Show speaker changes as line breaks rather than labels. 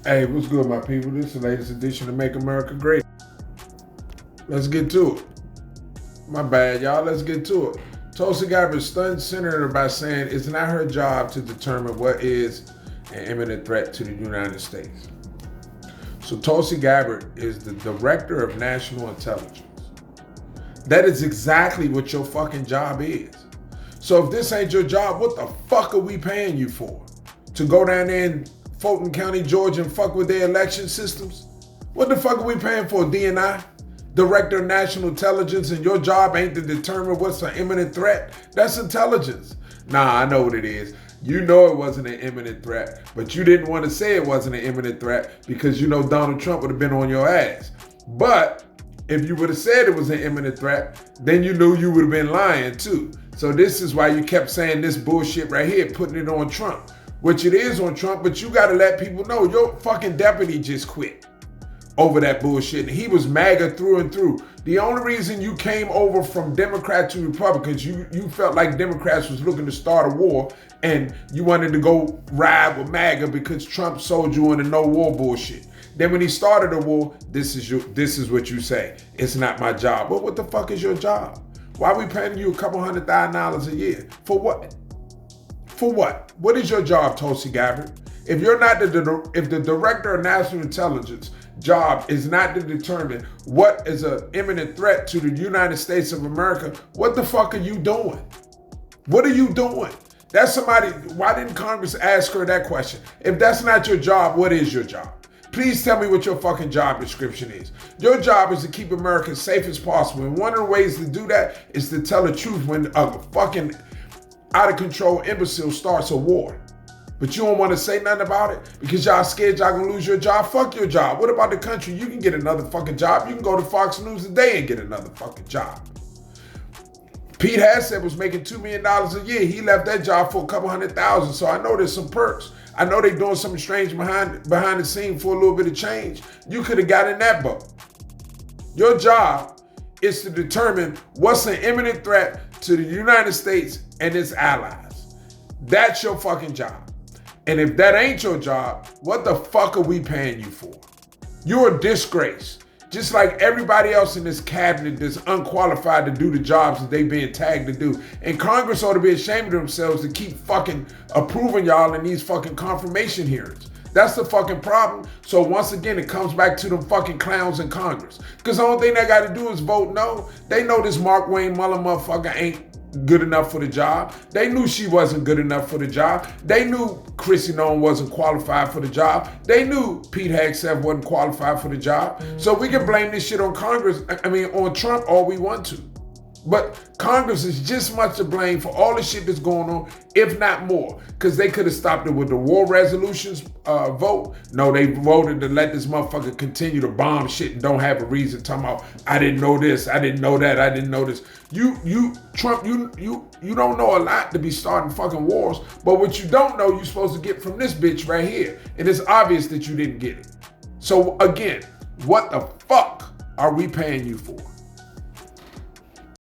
Hey, what's good, my people? This is the latest edition of Make America Great. Let's get to it. My bad, y'all. Let's get to it. Tulsi Gabbard stunned senator by saying it's not her job to determine what is an imminent threat to the United States. So Tulsi Gabbard is the director of national intelligence. That is exactly what your fucking job is. So if this ain't your job, what the fuck are we paying you for? To go down there in Fulton County, Georgia and fuck with their election systems? What the fuck are we paying for, DNI? Director of National Intelligence, and your job ain't to determine what's an imminent threat? That's intelligence. Nah, I know what it is. You know it wasn't an imminent threat, but you didn't want to say it wasn't an imminent threat because you know Donald Trump would have been on your ass. But if you would have said it was an imminent threat, then you knew you would have been lying too. So this is why you kept saying this bullshit right here, putting it on Trump. Which it is on Trump, but you gotta let people know your fucking deputy just quit over that bullshit. And he was MAGA through and through. The only reason you came over from Democrat to Republicans, you felt like Democrats was looking to start a war and you wanted to go ride with MAGA because Trump sold you on the no war bullshit. Then when he started a war, this is what you say. It's not my job. But what the fuck is your job? Why are we paying you a couple $100,000 a year? For what? For what? What is your job, Tulsi Gabbard? If you're not if the director of national intelligence job is not to determine what is an imminent threat to the United States of America, what the fuck are you doing? What are you doing? That's somebody, why didn't Congress ask her that question? If that's not your job, what is your job? Please tell me what your fucking job description is. Your job is to keep America safe as possible. And one of the ways to do that is to tell the truth when a fucking out of control imbecile starts a war. But you don't want to say nothing about it because y'all scared y'all gonna lose your job. Fuck your job. What about the country? You can get another fucking job. You can go to Fox News today and get another fucking job. Pete Hegseth was making $2 million a year. He left that job for a couple $100,000. So I know there's some perks. I know they doing something strange behind the scene for a little bit of change. You could have got in that boat. Your job is to determine what's an imminent threat to the United States and its allies. That's your fucking job. And if that ain't your job, what the fuck are we paying you for? You're a disgrace. Just like everybody else in this cabinet that's unqualified to do the jobs that they being tagged to do. And Congress ought to be ashamed of themselves to keep fucking approving y'all in these fucking confirmation hearings. That's the fucking problem. So once again, it comes back to them fucking clowns in Congress. Because the only thing they got to do is vote no. They know this Mark Wayne Muller motherfucker ain't good enough for the job. They knew she wasn't good enough for the job. They knew Kristi Noem wasn't qualified for the job. They knew Pete Hegseth wasn't qualified for the job. So we can blame this shit on Congress, on Trump all we want to. But Congress is just as much to blame for all the shit that's going on, if not more. Because they could have stopped it with the war resolutions vote. No, they voted to let this motherfucker continue to bomb shit and don't have a reason talking about, I didn't know this, I didn't know that, I didn't know this. Trump, you don't know a lot to be starting fucking wars. But what you don't know, you're supposed to get from this bitch right here. And it's obvious that you didn't get it. So again, what the fuck are we paying you for?